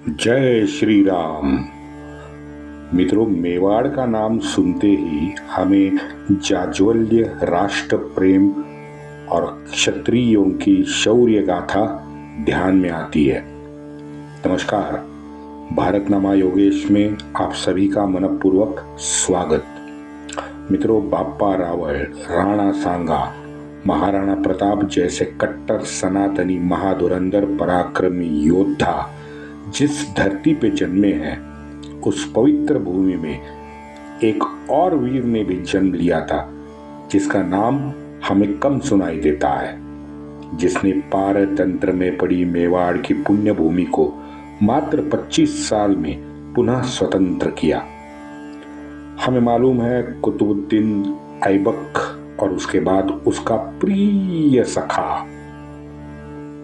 जय श्री राम। मित्रों, मेवाड़ का नाम सुनते ही हमें जाज्वल्य राष्ट्र प्रेम और क्षत्रियों की शौर्य गाथा ध्यान में आती है। नमस्कार, भारतनामा योगेश में आप सभी का मनपूर्वक स्वागत। मित्रों, बाप्पा रावल, राणा सांगा, महाराणा प्रताप जैसे कट्टर सनातनी महाधुरंधर पराक्रमी योद्धा जिस धरती पे जन्मे हैं, उस पवित्र भूमि में एक और वीर ने भी जन्म लिया था जिसका नाम हमें कम सुनाई देता है, जिसने पारतंत्र में पड़ी मेवाड़ की पुण्य भूमि को मात्र 25 साल में पुनः स्वतंत्र किया। हमें मालूम है कुतुबुद्दीन ऐबक और उसके बाद उसका प्रिय सखा,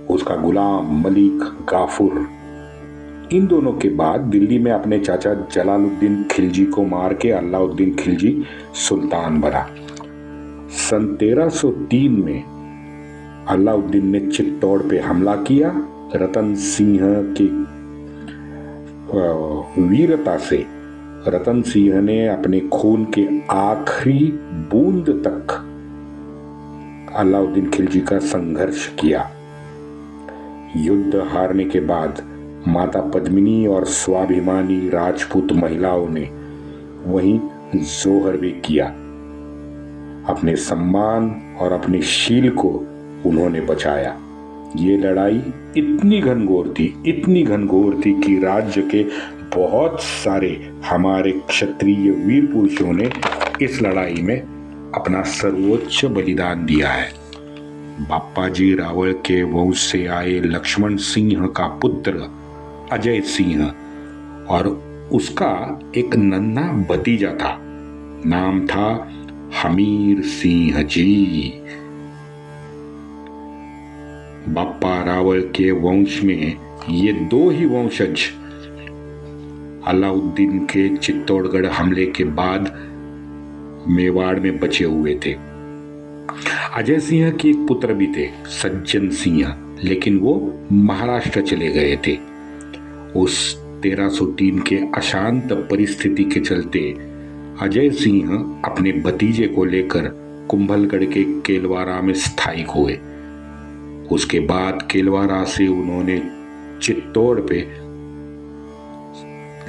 उसका गुलाम मलिक गाफुर, इन दोनों के बाद दिल्ली में अपने चाचा जलालुद्दीन खिलजी को मार के अलाउद्दीन खिलजी सुल्तान बना। सन 1303 में अलाउद्दीन ने चित्तौड़ पे हमला किया। रतन सिंह की वीरता से रतन सिंह ने अपने खून के आखिरी बूंद तक अलाउद्दीन खिलजी का संघर्ष किया। युद्ध हारने के बाद माता पद्मिनी और स्वाभिमानी राजपूत महिलाओं ने वहीं जोहर भी किया। अपने सम्मान और अपने शील को उन्होंने बचाया। ये लड़ाई इतनी घनघोर थी कि राज्य के बहुत सारे हमारे क्षत्रिय वीर पुरुषों ने इस लड़ाई में अपना सर्वोच्च बलिदान दिया है। बाप्पा जी रावल के वंश से आए लक्ष्मण सिंह का पुत्र अजय सिंह और उसका एक नन्हा भतीजा था, नाम था हमीर सिंह जी। बाप्पा रावल के वंश में ये दो ही वंशज अलाउद्दीन के चित्तौड़गढ़ हमले के बाद मेवाड़ में बचे हुए थे। अजय सिंह के एक पुत्र भी थे, सज्जन सिंह, लेकिन वो महाराष्ट्र चले गए थे। उस 1303 के अशांत परिस्थिति के चलते अजय सिंह अपने भतीजे को लेकर कुंभलगढ़ के केलवारा में स्थायिक हुए। उसके बाद केलवारा से उन्होंने चित्तौड़ पे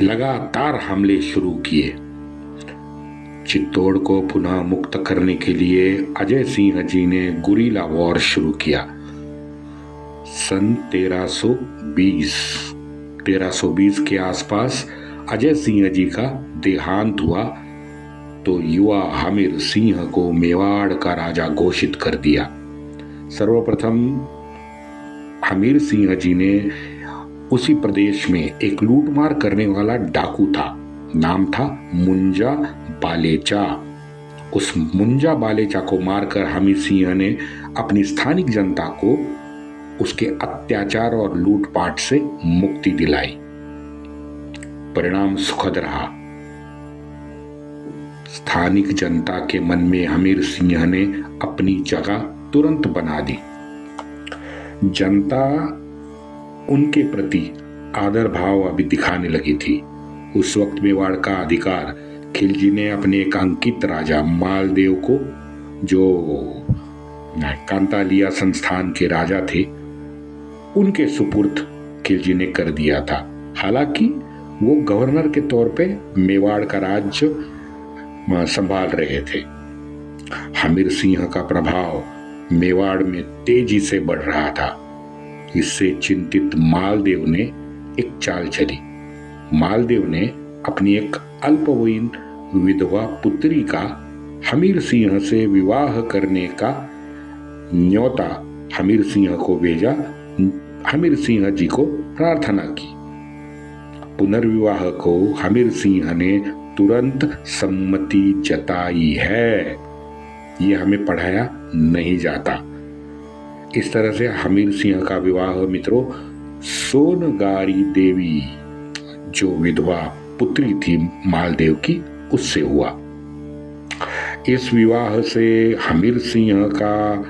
लगातार हमले शुरू किए। चित्तौड़ को पुनः मुक्त करने के लिए अजय सिंह जी ने गुरिल्ला वॉर शुरू किया। सन 1320 के आसपास अजय सिंह जी का देहांत हुआ तो युवा हमीर सिंह को मेवाड़ का राजा घोषित कर दिया। सर्वप्रथम हमीर सिंह जी ने उसी प्रदेश में एक लूटमार करने वाला डाकू था, नाम था मुंजा बालेचा। उस मुंजा बालेचा को मारकर हमीर सिंह ने अपनी स्थानिक जनता को उसके अत्याचार और लूटपाट से मुक्ति दिलाई। परिणाम सुखद रहा। स्थानिक जनता के मन में हमीर सिंह ने अपनी जगह तुरंत बना दी। जनता उनके प्रति आदर भाव अभी दिखाने लगी थी। उस वक्त मेवाड़ का अधिकार खिलजी ने अपने एक अंकित राजा मालदेव को, जो कांतालिया संस्थान के राजा थे, उनके सुपुर्द खिलजी ने कर दिया था। हालांकि वो गवर्नर के तौर पे मेवाड़ का राज्य संभाल रहे थे। हमीर सिंह का प्रभाव मेवाड़ में तेजी से बढ़ रहा था। इससे चिंतित मालदेव ने एक चाल चली। मालदेव ने अपनी एक अल्पवयीन विधवा पुत्री का हमीर सिंह से विवाह करने का न्योता हमीर सिंह को भेजा। हमीर सिंह जी को प्रार्थना की। पुनर्विवाह को हमीर सिंह ने तुरंत सम्मति जताई है। ये हमें पढ़ाया नहीं जाता। इस तरह से हमीर सिंह का विवाह मित्रों सोनगारी देवी, जो विधवा पुत्री थी मालदेव की, उससे हुआ। इस विवाह से हमीर सिंह का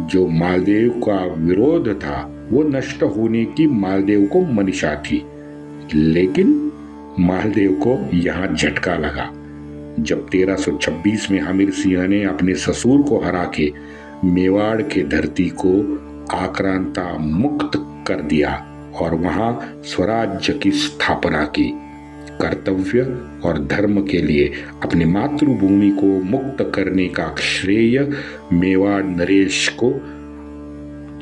जो मालदेव का विरोध था वो नष्ट होने की मालदेव को मनीषा थी। लेकिन मालदेव को यहाँ झटका लगा जब 1326 में हमीर सिंह ने अपने ससुर को हरा के मेवाड़ के धरती को आक्रांता मुक्त कर दिया और वहां स्वराज्य की स्थापना की। कर्तव्य और धर्म के लिए अपनी मातृभूमि को मुक्त करने का श्रेय मेवाड़ नरेश को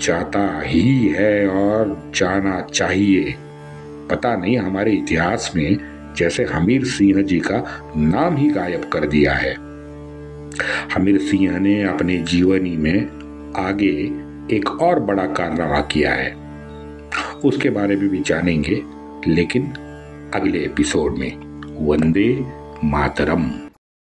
जाता ही है और जाना चाहिए। पता नहीं हमारे इतिहास में जैसे हमीर सिंह जी का नाम ही गायब कर दिया है। हमीर सिंह ने अपने जीवनी में आगे एक और बड़ा कारनामा किया है, उसके बारे में भी जानेंगे, लेकिन अगले एपिसोड में। वंदे मातरम।